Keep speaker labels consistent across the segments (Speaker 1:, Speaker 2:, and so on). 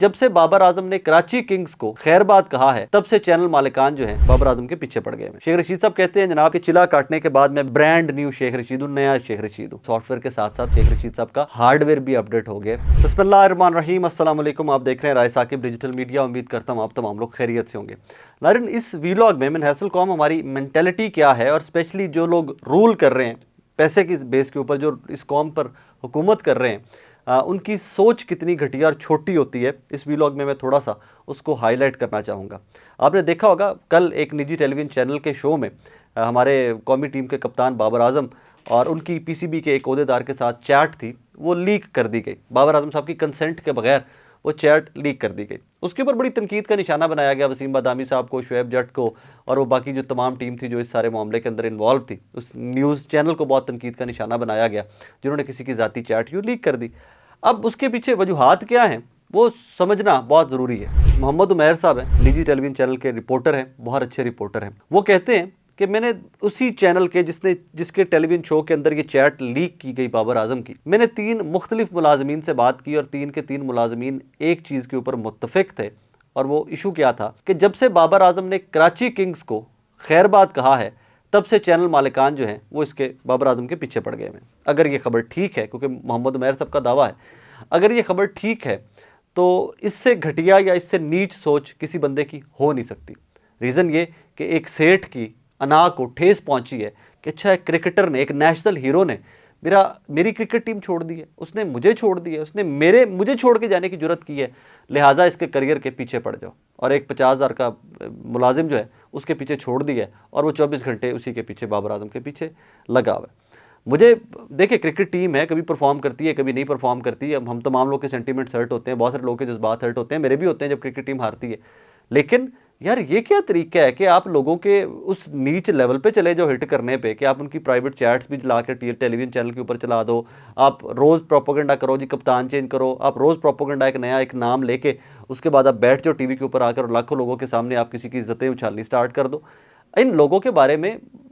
Speaker 1: जब से बाबर आजम ने कराची किंग्स को खैरबाद कहा है, तब से चैनल मालिकान जो है बाबर आजम के पीछे पड़ गए। शेख रशीद साहब कहते हैं जनाब के चिला काटने के बाद मैं ब्रांड न्यू शेख रशीद हूँ, नया शेख रशीद हूँ। सॉफ्टवेयर के साथ साथ शेख रशीद साहब का हार्डवेयर भी अपडेट हो गया। बिस्मिल्लाहिर्रहमानिर्रहीम, अस्सलाम वालेकुम। आप देख रहे हैं राय साकिब डिजिटल मीडिया। उम्मीद करता हूँ आप तमाम लोग खैरियत से होंगे। नाज़रीन, इस वीलॉग में मैंने हैसल कौम हमारी मेंटेलिटी क्या है और स्पेशली जो लोग रूल कर रहे हैं पैसे की बेस के ऊपर, जो इस कौम पर हुकूमत कर रहे हैं, उनकी सोच कितनी घटिया और छोटी होती है, इस वीलॉग में मैं थोड़ा सा उसको हाईलाइट करना चाहूँगा। आपने देखा होगा कल एक निजी टेलीविज़न चैनल के शो में हमारे कौमी टीम के कप्तान बाबर आजम और उनकी पीसीबी के एक ओहदेदार के साथ चैट थी, वो लीक कर दी गई। बाबर आजम साहब की कंसेंट के बगैर वो चैट लीक कर दी गई। उसके ऊपर बड़ी तनकीद का निशाना बनाया गया वसीम बादामी साहब को, शुएब जट को और वो बाकी जो तमाम टीम थी जो इस सारे मामले के अंदर इन्वॉल्व थी। उस न्यूज़ चैनल को बहुत तनकीद का निशाना बनाया गया जिन्होंने किसी की ज़ाती चैट यूँ लीक कर दी। अब उसके पीछे वजूहात क्या हैं वो समझना बहुत ज़रूरी है। मोहम्मद उमैर साहब हैं, निजी टेलीविज़न चैनल के रिपोर्टर हैं, बहुत अच्छे रिपोर्टर हैं। वो कहते हैं कि मैंने उसी चैनल के जिसके टेलीविज़न शो के अंदर ये चैट लीक की गई बाबर आजम की, मैंने 3 मुख्तलिफ मुलाजमीन से बात की और 3 के 3 मुलाजमीन एक चीज़ के ऊपर मुत्तफिक थे। और वो इशू क्या था कि जब से बाबर आजम ने कराची किंग्स को खैरबाद कहा है, तब से चैनल मालिकान जो हैं वो इसके बाबर आजम के पीछे पड़ गए हैं। अगर ये खबर ठीक है, क्योंकि मोहम्मद उमैर साहब का दावा है, अगर ये खबर ठीक है तो इससे घटिया या इससे नीच सोच किसी बंदे की हो नहीं सकती। रीज़न ये कि एक सेठ की अना को ठेस पहुंची है कि अच्छा, एक क्रिकेटर ने, एक नेशनल हीरो ने मेरी क्रिकेट टीम छोड़ दी है, उसने मुझे छोड़ दिया है, उसने मुझे छोड़ के जाने की जुर्रत की है, लिहाजा इसके करियर के पीछे पड़ जाओ। और एक 50,000 का मुलाजिम जो है उसके पीछे छोड़ दिया है और वो 24 घंटे उसी के पीछे, बाबर आजम के पीछे लगा हुआ है। मुझे देखिए, क्रिकेट टीम है, कभी परफॉर्म करती है, कभी नहीं परफॉर्म करती है। हम तमाम लोग के सेंटीमेंट्स हर्ट होते हैं, बहुत सारे लोगों के जज्बात हर्ट होते हैं, मेरे भी होते हैं जब क्रिकेट टीम हारती है। लेकिन यार, ये क्या तरीका है कि आप लोगों के उस नीच लेवल पे चले जाओ हिट करने पे, कि आप उनकी प्राइवेट चैट्स भी ला के टेलीविज़न चैनल के ऊपर चला दो। आप रोज़ प्रोपोगंडा करो जी, कप्तान चेंज करो। आप रोज़ प्रोपोगंडा एक नाम लेके उसके बाद आप बैठ जाओ टीवी के ऊपर आकर और लाखों लोगों के सामने आप किसी की इज्जतें उछालनी स्टार्ट कर दो। इन लोगों के बारे में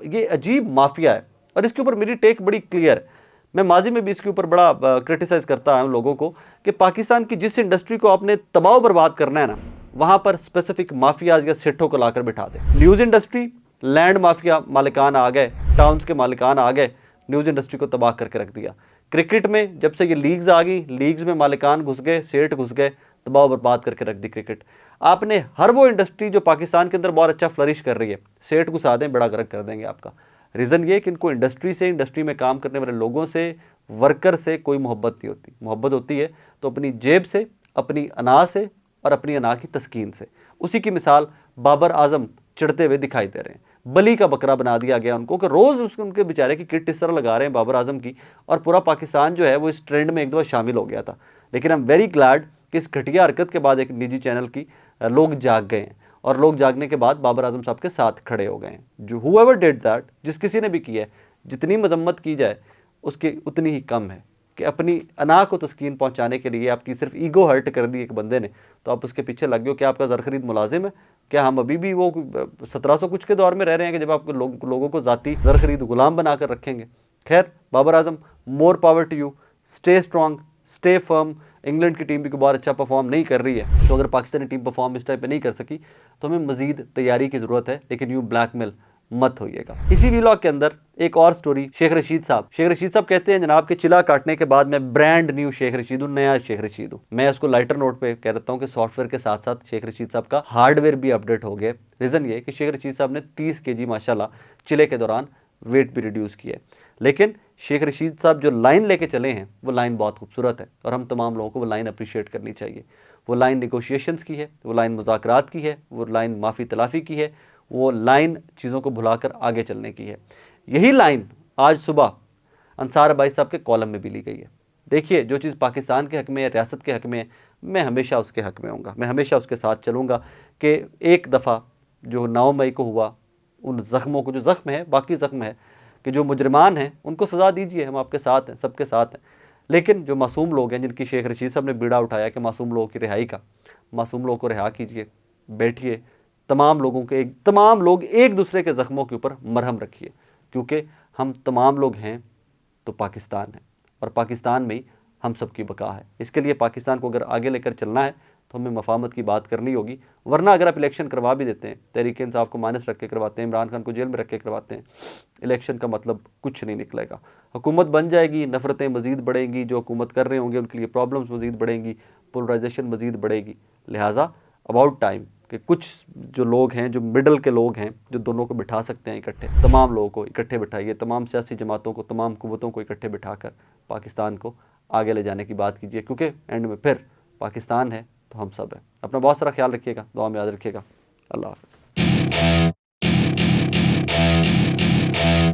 Speaker 1: ये अजीब माफिया है और इसके ऊपर मेरी टेक बड़ी क्लियर है। मैं माजी में भी इसके ऊपर बड़ा क्रिटिसाइज़ करता हूँ लोगों को कि पाकिस्तान की जिस इंडस्ट्री को आपने तबाह बर्बाद करना है ना, वहाँ पर स्पेसिफिक माफियाज या सेठों को लाकर बिठा दे। न्यूज़ इंडस्ट्री, लैंड माफिया मालिकान आ गए, टाउन्स के मालिकान आ गए, न्यूज़ इंडस्ट्री को तबाह करके रख दिया। क्रिकेट में जब से ये लीग्स आ गई, लीग्स में मालिकान घुस गए, सेठ घुस गए, तबाह बर्बाद करके रख दी क्रिकेट। आपने हर वो इंडस्ट्री जो पाकिस्तान के अंदर बहुत अच्छा फ्लरिश कर रही है, सेठ घुसा दें, बड़ा गर्क कर देंगे आपका। रीज़न ये कि इनको इंडस्ट्री में काम करने वाले लोगों से, वर्कर से कोई मोहब्बत नहीं होती। मोहब्बत होती है तो अपनी जेब से, अपनी अना से और अपनी अना की तस्कीन से। उसी की मिसाल बाबर आजम चढ़ते हुए दिखाई दे रहे हैं। बली का बकरा बना दिया गया उनको कि रोज़ उनके बेचारे की किट इस तरह लगा रहे हैं बाबर आजम की, और पूरा पाकिस्तान जो है वो इस ट्रेंड में एक दफ़ा शामिल हो गया था। लेकिन आई एम वेरी ग्लैड कि इस घटिया हरकत के बाद एक निजी चैनल की लोग जाग गए हैं और लोग जागने के बाद बाबर आजम साहब के साथ खड़े हो गए हैं। जो हुएवर डिड दैट, जिस किसी ने भी किया है, जितनी मजम्मत की जाए उसकी उतनी ही कम है कि अपनी अना को तस्कीन पहुंचाने के लिए आपकी सिर्फ ईगो हर्ट कर दी एक बंदे ने, तो आप उसके पीछे लग गए हो। क्या आपका ज़रख़रीद मुलाजिम है? क्या हम अभी भी वो 1700 कुछ के दौर में रह रहे हैं कि जब आप लोगों को ज़ाती ज़रख़रीद गुलाम बनाकर रखेंगे? खैर, Babar Azam, more power to you, stay strong, stay firm. England की टीम भी बहुत अच्छा परफॉर्म नहीं कर रही है, तो अगर पाकिस्तानी टीम परफॉर्म इस टाइप पे नहीं कर सकी तो हमें मज़ीद तैयारी की ज़रूरत है, लेकिन यूँ ब्लैकमेल मत होइएगा। इसी व्लॉग के अंदर एक और स्टोरी, शेख रशीद साहब कहते हैं जनाब के चिला काटने के बाद मैं ब्रांड न्यू शेख रशीद हूँ, नया शेख रशीद हूँ। मैं उसको लाइटर नोट पे कह देता हूँ कि सॉफ्टवेयर के साथ साथ शेख रशीद साहब का हार्डवेयर भी अपडेट हो गया। रीज़न ये कि शेख रशीद साहब ने 30 kg माशाल्लाह चिले के दौरान वेट भी रिड्यूस किया है। लेकिन शेख रशीद साहब जो लाइन लेके चले हैं वो लाइन बहुत खूबसूरत है और हम तमाम लोगों को वो लाइन अप्रिशिएट करनी चाहिए। वो लाइन नेगोशिएशंस की है, वो लाइन मुज़ाकरात की है, वो लाइन माफ़ी तलाफ़ी की है, वो लाइन चीज़ों को भुलाकर आगे चलने की है। यही लाइन आज सुबह अंसार भाई साहब के कॉलम में भी ली गई है। देखिए, जो चीज़ पाकिस्तान के हक़ में है, रियासत के हक़ में है, मैं हमेशा उसके हक़ में होऊंगा, मैं हमेशा उसके साथ चलूँगा कि एक दफ़ा जो 9 मई को हुआ, उन ज़ख्मों को, जो ज़ख्म है बाकी ज़ख्म है, कि जो मुजरिमान हैं उनको सज़ा दीजिए, हम आपके साथ हैं, सबके साथ हैं। लेकिन जो मासूम लोग हैं, जिनकी शेख रशीद साहब ने बीड़ा उठाया कि मासूम लोगों की रिहाई का, मासूम लोगों को रिहा कीजिए, बैठिए, तमाम लोग एक दूसरे के ज़ख्मों के ऊपर मरहम रखिए, क्योंकि हम तमाम लोग हैं तो पाकिस्तान है और पाकिस्तान में ही हम सब की बका है। इसके लिए पाकिस्तान को अगर आगे लेकर चलना है तो हमें मफाहमत की बात करनी होगी। वरना अगर आप इलेक्शन करवा भी देते हैं, तहरीक इंसाफ को माइनस रख के करवाते हैं, इमरान खान को जेल में रख के करवाते हैं, इलेक्शन का मतलब कुछ नहीं निकलेगा। हुकूमत बन जाएगी, नफ़रतें मज़ीद बढ़ेंगी, जो हुकूमत कर रहे होंगे उनके लिए प्रॉब्लम्स मज़ीद बढ़ेंगी, पोलराइजेशन मज़ीद बढ़ेगी। लिहाजा अबाउट टाइम कि कुछ जो लोग हैं, जो मिडल के लोग हैं, जो दोनों को बिठा सकते हैं इकट्ठे, तमाम लोगों को इकट्ठे बिठाइए, तमाम सियासी जमातों को, तमाम कुव्वतों को इकट्ठे बिठाकर पाकिस्तान को आगे ले जाने की बात कीजिए, क्योंकि एंड में फिर पाकिस्तान है तो हम सब हैं। अपना बहुत सारा ख्याल रखिएगा, दुआ में याद रखिएगा। अल्लाह हाफ़िज़।